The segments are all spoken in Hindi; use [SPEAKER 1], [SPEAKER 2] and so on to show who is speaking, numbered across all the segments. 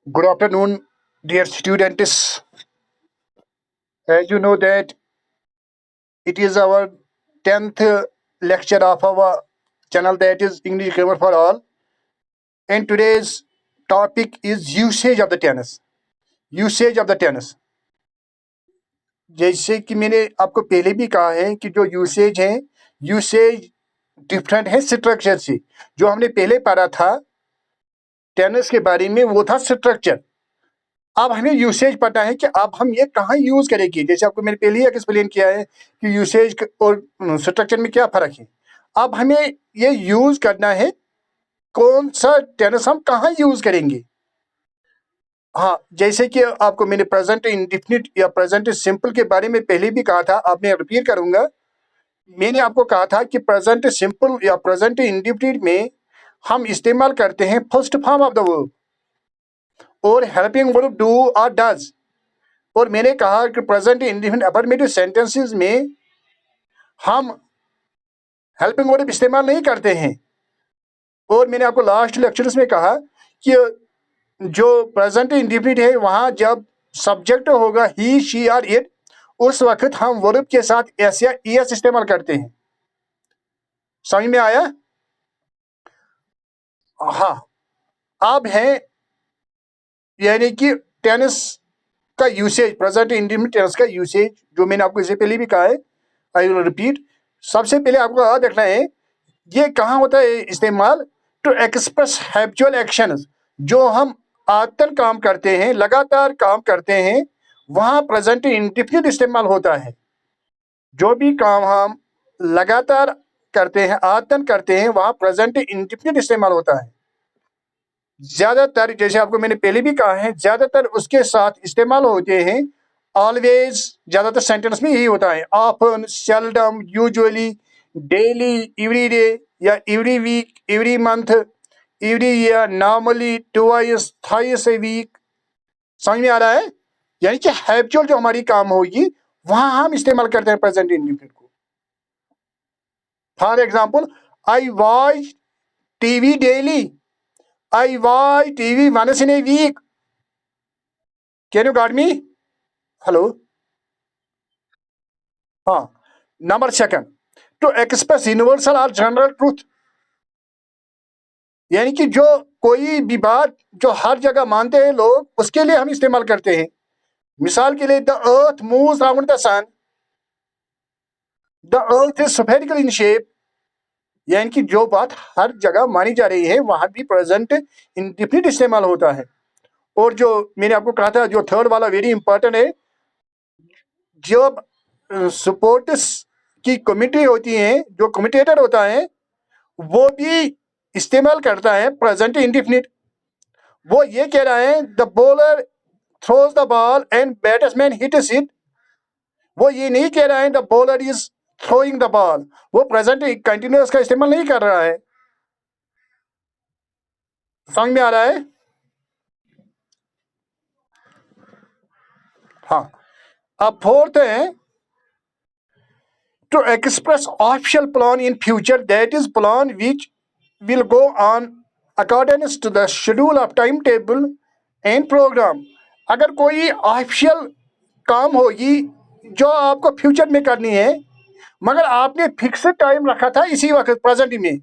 [SPEAKER 1] Good afternoon, dear students. As you know that it is our 10th lecture of our channel, that is English Grammar for All. And today's topic is usage of the tense. Usage of the tense. जैसे कि मैंने आपको पहले भी कहा है कि जो यूसेज है, यूसेज डिफरेंट है स्ट्रक्चर से। जो हमने पहले पढ़ा था टेनिस के बारे में वो था स्ट्रक्चर। अब हमें यूसेज पता है कि अब हम ये कहाँ यूज करेंगे। जैसे आपको मैंने पहले ही एक्सप्लेन किया है कि यूसेज और स्ट्रक्चर में क्या फर्क है। अब हमें ये यूज करना है, कौन सा टेनिस हम कहाँ यूज करेंगे। हाँ, जैसे कि आपको मैंने प्रेजेंट इंडिफिनिट या प्रेजेंट सिंपल के बारे में पहले भी कहा था, अब मैं रिपीट करूंगा। मैंने आपको कहा था कि प्रेजेंट सिंपल या प्रेजेंट इंडिफिनिट में हम इस्तेमाल करते हैं first form of the verb और हेल्पिंग वर्ब डू और डज। और मैंने कहा कि प्रेजेंट इंडिफिनिट अफर्मेटिव सेंटेंसेस में हम हेल्पिंग वर्ब इस्तेमाल नहीं करते हैं। और मैंने आपको लास्ट लेक्चर्स में कहा कि जो प्रेजेंट इंडिफिनिट है वहां जब सब्जेक्ट होगा ही शी और इट, उस वक्त हम वर्ब के साथ एस या एस इस्तेमाल करते हैं। समझ में आया? हाँ, अब है यानी कि टेनिस का यूसेज, प्रेजेंट इंडिफिनिट टेंस का यूसेज जो मैंने आपको इससे पहले भी कहा है। I will repeat. सबसे पहले आपको याद रखना है ये कहाँ होता है इस्तेमाल। टू एक्सप्रेस हैबिचुअल एक्शंस, जो हम आदतन काम करते हैं, लगातार काम करते हैं, वहां प्रेजेंट इंडिफिनिट इस्तेमाल होता है। जो भी काम हम लगातार करते हैं, आदतन करते हैं, वहां प्रेजेंट इंडिफिनिट इस्तेमाल होता है। ज्यादातर, जैसे आपको मैंने पहले भी कहा है, ज्यादातर उसके साथ इस्तेमाल होते हैं ऑलवेज। ज्यादातर सेंटेंस में यही होता है। Often, seldom, usually, daily, every day या every week, every month, every year, normally, twice, thrice a week. समझ में आ रहा है? यानी कि हैबिचुअल जो हमारी काम होगी वहां हम इस्तेमाल करते हैं प्रेजेंट इंडिफिनिट को। For example, I watch TV daily, I watch TV once in a week. Can you got me? Hello? हाँ। Number second, to express universal और जनरल ट्रूथ, यानी कि जो कोई भी बात जो हर जगह मानते हैं लोग, उसके लिए हम इस्तेमाल करते हैं। मिसाल के लिए, the earth moves around the sun, the earth is spherical in shape. यानी कि जो बात हर जगह मानी जा रही है वहां भी प्रेजेंट इंडिफिनिट इस्तेमाल होता है। और जो मैंने आपको कहा था, जो थर्ड वाला वेरी इंपॉर्टेंट है, जब स्पोर्ट्स की कमिटी होती है, जो कमिटेटर होता है वो भी इस्तेमाल करता है प्रेजेंट इंडिफिनिट। वो ये कह रहा है the bowler throws the ball and batsman hits it. वो ये नहीं कह रहा है the bowler is throwing the ball. वो प्रेजेंट कंटिन्यूअस का इस्तेमाल नहीं कर रहा है। समझ में आ रहा है? हाँ। अब फोर्थ है to express official plan in future, that is plan which will go on accordance to the schedule of timetable and program। अगर कोई ऑफिशियल काम होगी जो आपको फ्यूचर में करनी है, मगर आपने फिक्स टाइम रखा था इसी वक्त प्रेजेंट में।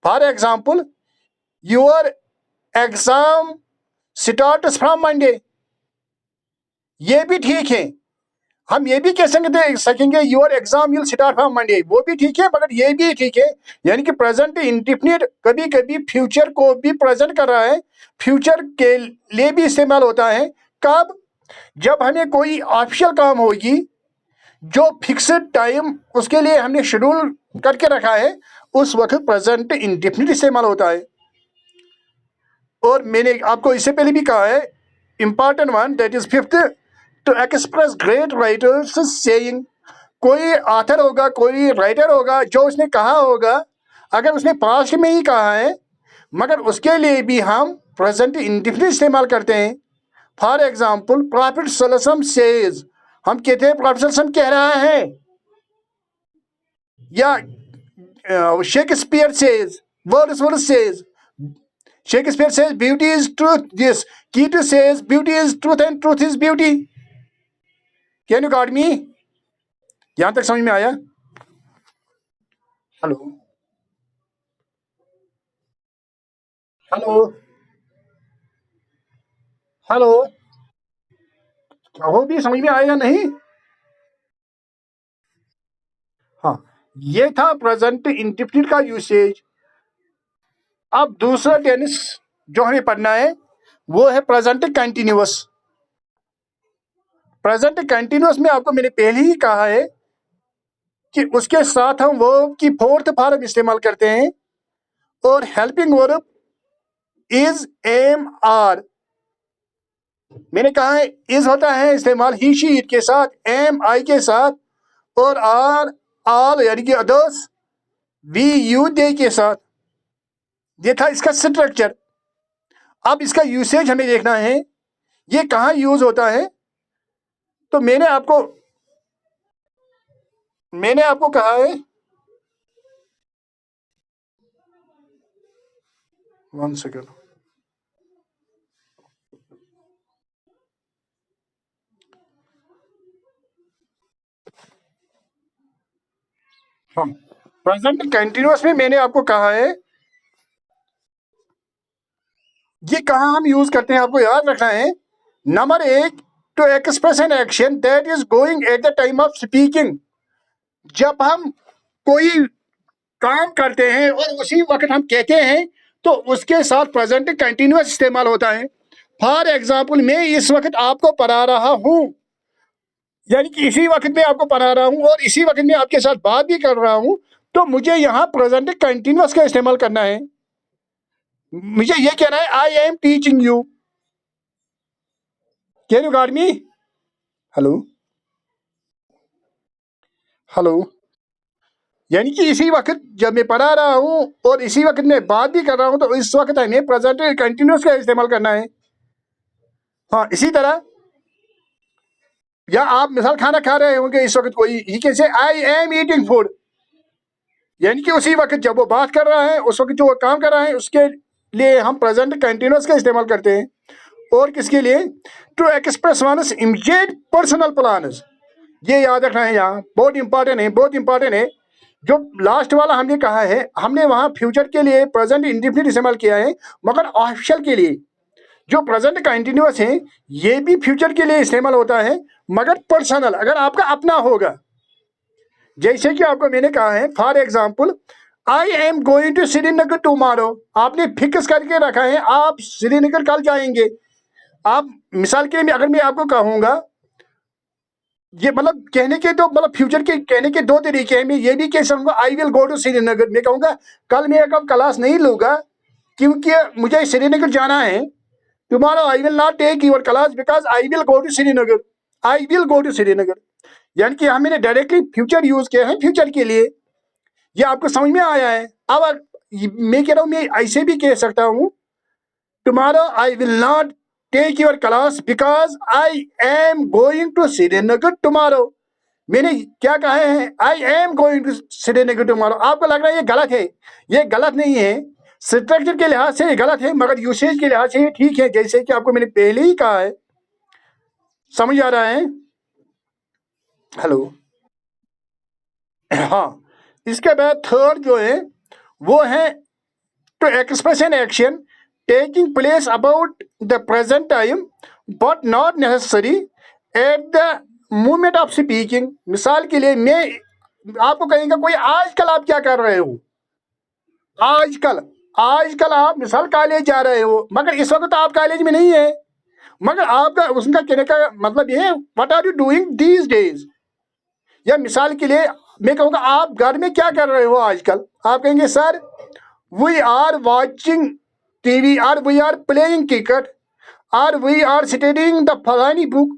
[SPEAKER 1] For example, your exam start from Monday, ये भी ठीक है। हम ये भी कह सकेंगे your exam will start from Monday, वो भी ठीक है, मगर ये भी ठीक है। यानी कि प्रेजेंट इंडिफिनिट कभी कभी फ्यूचर को भी प्रेजेंट कर रहा है, फ्यूचर के लिए भी इस्तेमाल होता है। कब? जब हमें कोई ऑफिशियल काम होगी जो फिक्स्ड टाइम उसके लिए हमने शेड्यूल करके रखा है, उस वक्त प्रेजेंट इंडिफिनिट इस्तेमाल होता है। और मैंने आपको इससे पहले भी कहा है, important one, that is fifth, to express great writers saying. कोई ऑथर होगा, कोई राइटर होगा जो उसने कहा होगा, अगर उसने पास्ट में ही कहा है, मगर उसके लिए भी हम प्रेजेंट इंडिफिनिट इस्तेमाल करते हैं। For example, profit Sallam says, हम कहते हैं प्रॉफिट सल्लम कह रहा है, या Shakespeare says, Wordsworth says. Shakespeare says beauty is truth. Yes, Keats says beauty is truth and truth is beauty. Can you got me? यहां तक समझ में आया? हेलो हेलो हेलो, कहो भी समझ में आएगा नहीं? हाँ, ये था प्रेजेंट इंडेफिनिट का यूसेज। अब दूसरा टेनिस जो हमें पढ़ना है वो है प्रेजेंट कंटिन्यूअस। प्रेजेंट कंटिन्यूअस में आपको मैंने पहले ही कहा है कि उसके साथ हम वर्ब की फोर्थ फॉर्म इस्तेमाल करते हैं और helping verb is am are. मैंने कहा है इज होता है इस्तेमाल ही शी इट के साथ, एम आई के साथ, और आर ऑल यानी कि अदर्स, वी यू दे के साथ। ये था इसका स्ट्रक्चर। अब इसका यूसेज हमें देखना है, ये कहाँ यूज होता है। तो मैंने आपको कहा है, 1 सेकेंड, हाँ, प्रेजेंट कंटिन्यूअस में मैंने आपको कहा है ये कहाँ हम यूज करते हैं, आपको याद रखना है। Number 1, to express an action that is going at the time of speaking. जब हम कोई काम करते हैं और उसी वक्त हम कहते हैं तो उसके साथ प्रेजेंट कंटिन्यूअस इस्तेमाल होता है। फॉर एग्जाम्पल, मैं इस वक्त आपको पढ़ा रहा हूं, यानी कि इसी वक्त में आपको पढ़ा रहा हूं और इसी वक्त में आपके साथ बात भी कर रहा हूं, तो मुझे यहाँ प्रेजेंट कंटिन्यूअस का इस्तेमाल करना है। मुझे ये कहना है I am teaching you. Can you got me? Hello hello, यानी कि इसी वक्त जब मैं पढ़ा रहा हूं और इसी वक्त मैं बात भी कर रहा हूं तो इस वक्त हमें प्रेजेंट कंटिन्यूअस का इस्तेमाल करना है। हाँ, इसी तरह, या आप मिसाल खाना खा रहे होंगे इस वक्त, कोई ही कैसे आई एम ईटिंग फूड, यानी कि उसी वक्त जब वो बात कर रहा है, उस वक्त जो वो काम कर रहा है, उसके लिए हम प्रेजेंट कंटिन्यूअस का इस्तेमाल करते हैं। और किसके लिए? To express one's immediate personal plans. ये याद रखना है, यहाँ बहुत इंपॉर्टेंट है, बहुत इंपॉर्टेंट है। जो लास्ट वाला हमने कहा है, हमने वहां फ्यूचर के लिए प्रेजेंट इंडेफिनिट इस्तेमाल किया है, मगर ऑफिशियल के लिए जो प्रेजेंट कंटिन्यूअस है ये भी फ्यूचर के लिए इस्तेमाल होता है, मगर पर्सनल अगर आपका अपना होगा। जैसे कि आपको मैंने कहा है, for example, I am going to Srinagar tomorrow. आपने फिक्स करके रखा है आप श्रीनगर कल जाएंगे। आप मिसाल के लिए अगर मैं आपको कहूंगा, ये मतलब कहने के तो मतलब फ्यूचर के कहने के दो तरीके हैं। मैं ये भी कह सकूंगा I will go to Srinagar, मैं कहूंगा कल मैं कब क्लास नहीं लूंगा क्योंकि मुझे श्रीनगर जाना है। Tomorrow I will not take your class because I will go to Srinagar. I will go to Srinagar, यानी कि हम मैंने डायरेक्टली फ्यूचर यूज किया है फ्यूचर के लिए। ये आपको समझ में आया है? अब मैं कह रहा हूँ, मैं ऐसे भी कह सकता हूँ, tomorrow I will not take your class because I am going to Srinagar tomorrow. मैंने क्या कहा है? I am going to Srinagar tomorrow. आपको लग रहा है ये गलत है? ये गलत नहीं है, स्ट्रक्चर के लिहाज से ये गलत है, मगर यूसेज के लिहाज से ये ठीक है, जैसे कि आपको मैंने पहले ही कहा है। समझ आ रहा है? हेलो, हाँ। इसके बाद थर्ड जो है वो है to express an action taking place about the present time but not necessary at the moment of speaking. मिसाल के लिए मैं आपको कहेंगे कोई आजकल आप क्या कर रहे हो, आजकल आजकल आप मिसाल कॉलेज जा रहे हो, मगर इस वक्त तो आप कॉलेज में नहीं है, मगर आपका उसका कहने का मतलब ये है what are you doing these days. या मिसाल के लिए मैं कहूँगा आप घर में क्या कर रहे हो आजकल, आप कहेंगे sir we are watching TV, और वी आर प्लेइंग क्रिकेट, और वी आर स्टडीइंग द फलानी book,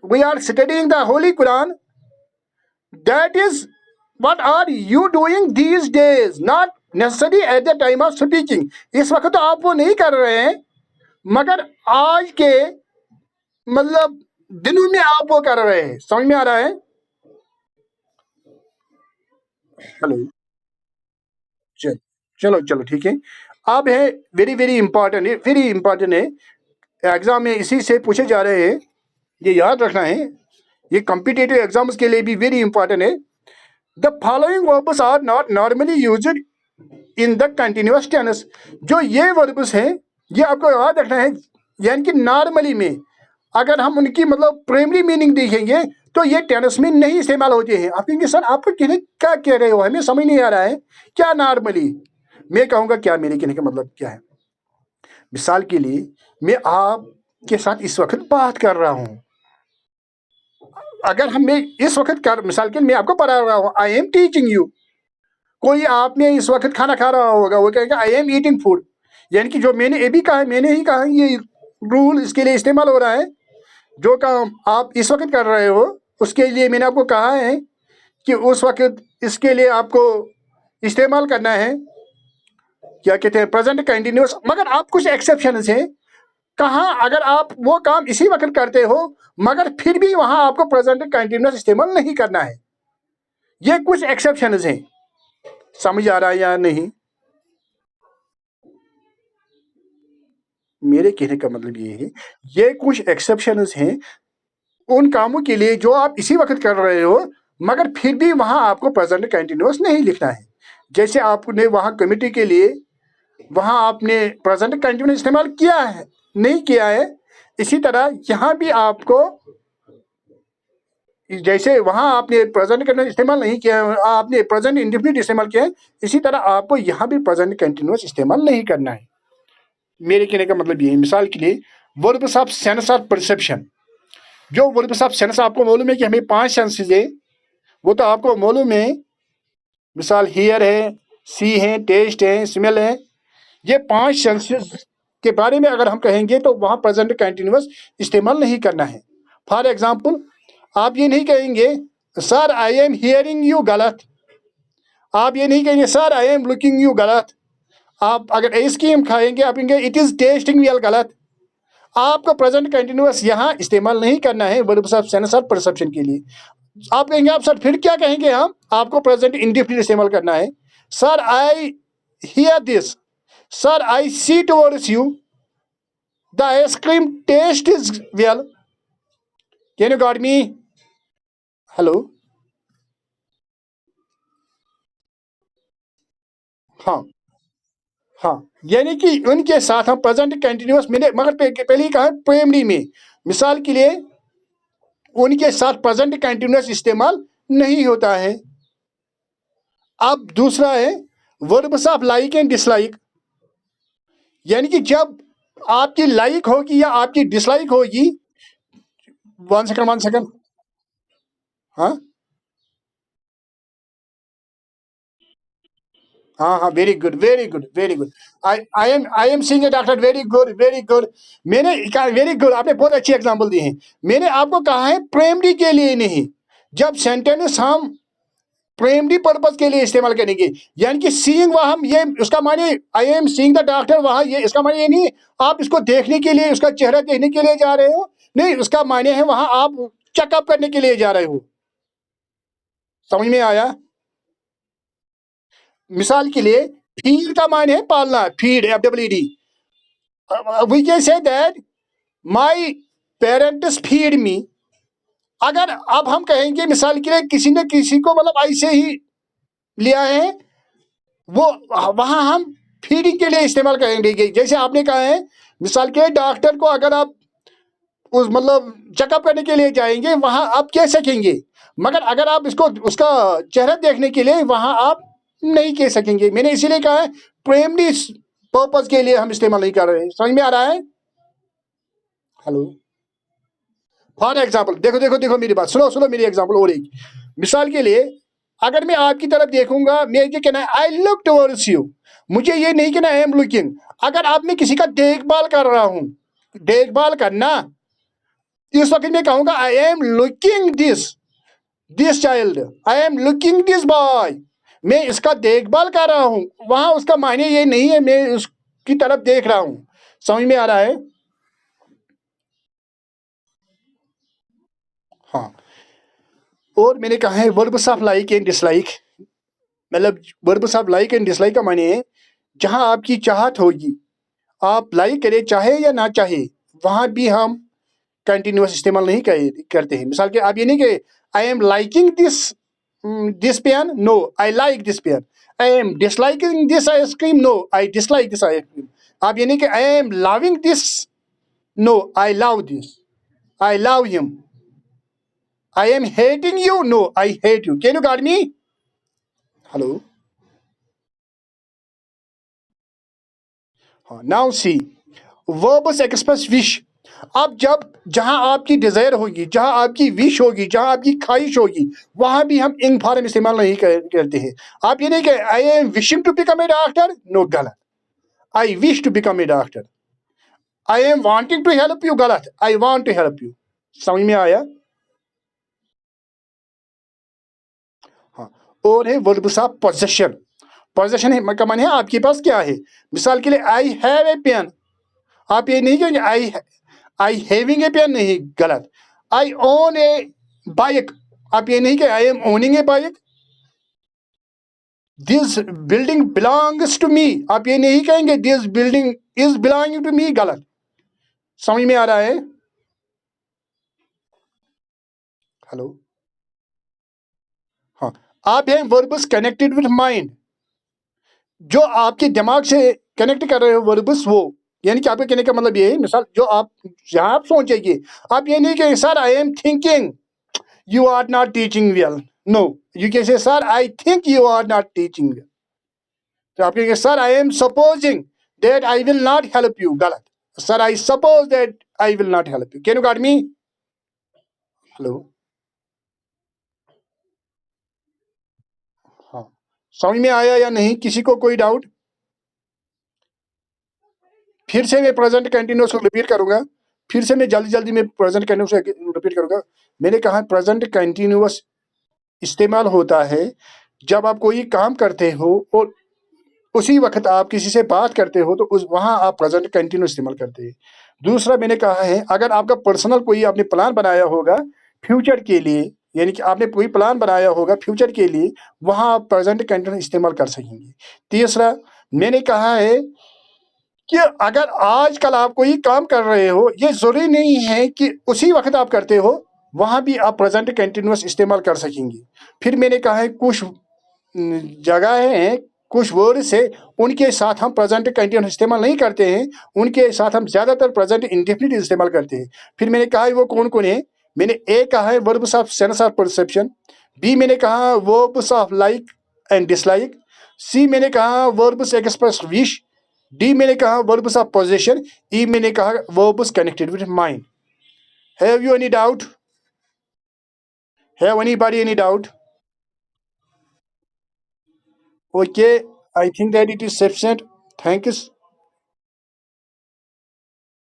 [SPEAKER 1] we are studying the holy Quran. That is what are you doing these days, not necessary at the time of speaking। इस वक्त तो आप वो नहीं कर रहे हैं, मगर आज के मतलब दिनों में आप वो कर रहे हैं। समझ में आ रहा है? हेलो, चलो चलो चलो ठीक है। अब है वेरी वेरी इंपॉर्टेंट है, वेरी इंपॉर्टेंट है, एग्जाम में इसी से पूछे जा रहे हैं, ये याद रखना है, ये कॉम्पिटिटिव एग्जाम्स के लिए भी वेरी इंपॉर्टेंट है। The following verbs are not normally used in the continuous tense. जो ये वर्ब्स हैं ये आपको याद रखना है, यानी कि नॉर्मली में अगर हम उनकी मतलब प्राइमरी मीनिंग देखेंगे तो ये टेंस में नहीं इस्तेमाल होते हैं। आप कहेंगे सर आप कहने क्या कह रहे हो, हमें समझ नहीं आ रहा है क्या नॉर्मली। मैं कहूँगा क्या मेरे कहने का मतलब क्या है। मिसाल के लिए मैं आपके साथ इस वक्त बात कर रहा हूँ, अगर हम मैं इस वक्त कर मिसाल के लिए मैं आपको पढ़ा रहा हूँ, आई एम टीचिंग यू। कोई आप में इस वक्त खाना खा रहा होगा, वो कहेगा आई एम ईटिंग फूड, यानी कि जो मैंने अभी कहा है, मैंने ही कहा, ये रूल इसके लिए इस्तेमाल हो रहा है। जो काम आप इस वक्त कर रहे हो उसके लिए मैंने आपको कहा है कि उस वक्त इसके लिए आपको इस्तेमाल करना है, क्या कहते हैं, प्रेजेंट कंटिन्यूअस। मगर आप कुछ एक्सेप्शन हैं, कहाँ अगर आप वो काम इसी वक्त करते हो मगर फिर भी वहां आपको प्रेजेंट कंटिन्यूअस इस्तेमाल नहीं करना है। ये कुछ एक्सेप्शन हैं, समझ आ रहा है या नहीं। मेरे कहने का मतलब ये है, ये कुछ एक्सेप्शन हैं उन कामों के लिए जो आप इसी वक्त कर रहे हो मगर फिर भी वहां आपको प्रेजेंट कंटिन्यूअस नहीं लिखना है। जैसे आपने वहां कमिटी के लिए वहां आपने प्रेजेंट कंटिन्यूअस इस्तेमाल किया है, नहीं किया है, इसी तरह यहाँ भी आपको, जैसे वहां आपने प्रेजेंट कंटिन्यूअस इस्तेमाल नहीं किया है, आपने प्रेजेंट इंडेफिनिट इस्तेमाल किया है, इसी तरह आपको यहाँ भी प्रेजेंट कंटिन्यूअस इस्तेमाल नहीं करना है। मेरे कहने का मतलब ये है, मिसाल के लिए वर्ब्स ऑफ सेंस और परसेप्शन। जो वर्ब्स ऑफ सेंस आपको मालूम है कि हमें 5 सेंसेस है, वो तो आपको मालूम है, मिसाल हियर है, सी है, टेस्ट है, स्मेल है। ये 5 सेंसेस के बारे में अगर हम कहेंगे तो वहां प्रेजेंट कंटिन्यूअस इस्तेमाल नहीं करना है। फॉर एग्जाम्पल आप ये नहीं कहेंगे sir I am hearing you, गलत। आप ये नहीं कहेंगे sir I am looking you, गलत। आप अगर आइसक्रीम खाएंगे आप कहेंगे इट इज टेस्टिंग वेल, गलत। आपको प्रेजेंट कंटिन्यूअस यहाँ इस्तेमाल नहीं करना है वर्ब्स ऑफ सेंस और परसेप्शन के लिए। आप कहेंगे आप सर फिर क्या कहेंगे, हम आपको प्रेजेंट इंडेफिनिट इस्तेमाल करना है। Sir I hear this, sir I see towards you, the ice cream taste is well, can you got me. Hello, हाँ हाँ, यानी कि उनके साथ हम प्रेजेंट कंटिन्यूअस, मैंने मगर पहले ही कहा प्राइमरी में, मिसाल के लिए उनके साथ प्रेजेंट कंटिन्यूअस इस्तेमाल नहीं होता है। अब दूसरा है verbs of like and dislike, यानी कि जब आपकी लाइक होगी या आपकी डिसलाइक होगी। 1 सेकंड 1 सेकंड, हाँ हाँ हाँ, very good very good very good. I am seeing a doctor, very good very good. मैंने कहा वेरी गुड, आपने बहुत अच्छी एग्जांपल दी है। मैंने आपको कहा है प्राइमरी के लिए नहीं, जब सेंटेंस हम प्राइमरी पर्पज के लिए इस्तेमाल करेंगे, यानी कि सीइंग वहां हम ये उसका माने I am seeing the doctor, वहां ये इसका माने ये नहीं आप इसको देखने के लिए, उसका चेहरा देखने के लिए जा रहे हो, नहीं, उसका माने है वहां आप चेकअप करने के लिए जा रहे हो। समझ में आया। मिसाल के लिए फीड का माने है पालना, feed, FEED। We can say that my parents feed me. अगर अब हम कहेंगे मिसाल के लिए किसी ने किसी को मतलब ऐसे ही लिया है, वो वहां हम फीडिंग के लिए इस्तेमाल करेंगे। जैसे आपने कहा है मिसाल के डॉक्टर को अगर आप उस मतलब चेकअप करने के लिए जाएंगे वहां आप कह सकेंगे, मगर अगर आप इसको उसका चेहरा देखने के लिए वहां आप नहीं कह सकेंगे। मैंने इसीलिए कहा है प्राइमरी पर्पज के लिए हम इस्तेमाल नहीं कर रहे हैं। समझ में आ रहा है। हेलो, फॉर एग्जाम्पल देखो देखो देखो मेरी बात सुनो सुनो, मेरी एग्जाम्पल और एक मिसाल के लिए, अगर मैं आपकी तरफ देखूंगा, मैं ये कहना है आई लुक टुवर्ड्स यू, मुझे ये नहीं कहना आई एम लुकिंग। अगर आप मैं किसी का देखभाल कर रहा हूं, देखभाल करना, इस वक्त मैं कहूंगा I am looking this child, I am looking this boy, मैं इसका देखभाल कर रहा हूं, वहां उसका मायने ये नहीं है मैं उसकी तरफ देख रहा हूं। समझ में आ रहा है। हाँ, और मैंने कहा है verbs of like and dislike, मतलब verbs of like and dislike का माने है जहां आपकी चाहत होगी आप लाइक करें चाहे या ना चाहे, वहां भी हम कंटिन्यूस इस्तेमाल नहीं करते हैं। मिसाल के आप ये नहीं कहे I am liking this pen, no I like this pen. I am disliking this ice cream, no I dislike this ice cream. आप ये नहीं कि I am loving this, no I love this, I love him. I am hating you, no I hate you. Can you got me? Hello. हाँ, now see verbs express wish. अब जब जहां आपकी डिजायर होगी, जहां आपकी विश होगी, जहां आपकी ख्वाहिश होगी, वहां भी हम इन फॉर्म इस्तेमाल नहीं करते हैं। आप ये नहीं कहे I am wishing to become a doctor, no, गलत। I wish to become a doctor. I am wanting to help you, गलत। I want to help you. समझ में आया? हाँ। और है वर्ब्स ऑफ पोजेशन। पोजेशन का माने है आपके पास क्या है। मिसाल के लिए आई हैव ए पेन, आप ये नहीं कहेंगे आई हैविंग ए पेन, नहीं, गलत। आई ओन ए बाइक, आप ये नहीं कहें I am owning a bike. This building belongs to me, आप ये नहीं कहेंगे this building is belonging to me, गलत। समझ में आ रहा है? हेलो। हाँ। आप हैं वर्ब्स कनेक्टेड विद माइंड, जो आपके दिमाग से कनेक्ट कर रहे हो वर्ब्स वो। यानी कि आपके कहने का मतलब ये है, मिसाल जो आप जहां आप सोचेंगे, आप ये नहीं कहेंगे sir I am thinking you are not teaching well. No, you can say, sir, I think you are not teaching well. तो आप कहेंगे sir I am supposing that I will not help you, गलत। Sir I suppose that I will not help you. Can you got me? Hello. हाँ। समझ में आया या नहीं? किसी को कोई डाउट? फिर से मैं प्रेजेंट कंटिन्यूस को रिपीट करूंगा। फिर से मैं जल्दी जल्दी में प्रेजेंट कंटिन्यूस रिपीट करूंगा। मैंने कहा प्रेजेंट कंटिन्यूस इस्तेमाल होता है जब आप कोई काम करते हो और उसी वक्त आप किसी से बात करते हो, तो उस वहां आप प्रेजेंट कंटिन्यू इस्तेमाल करते हैं। दूसरा मैंने कहा है अगर आपका पर्सनल कोई आपने प्लान बनाया होगा फ्यूचर के लिए, यानी कि आपने कोई प्लान बनाया होगा फ्यूचर के लिए, वहां आप प्रेजेंट कंटिन्यू इस्तेमाल कर सकेंगे। तीसरा मैंने कहा है कि अगर आजकल आप कोई काम कर रहे हो, ये जरूरी नहीं है कि उसी वक्त आप करते हो, वहां भी आप प्रेजेंट कंटिन्यूस इस्तेमाल कर सकेंगे। फिर मैंने कहा है कुछ जगह हैं, कुछ वर्ड्स है, उनके साथ हम प्रेजेंट कंटिन्यूस इस्तेमाल नहीं करते हैं, उनके साथ हम ज़्यादातर प्रेजेंट इंडेफिनिट इस्तेमाल करते हैं। फिर मैंने कहा है वो कौन कौन है। मैंने ए कहा है verbs of sense of perception, B मैंने कहा verbs of like and dislike, C मैंने कहा वर्ब्स एक्सप्रेस विश, डी मैंने कहा वर्ब्स ऑफ पोजेशन, ई मैंने कहा verbs connected with mind. Have you any doubt? Have anybody any doubt? Okay, I think that it is sufficient. Thank you.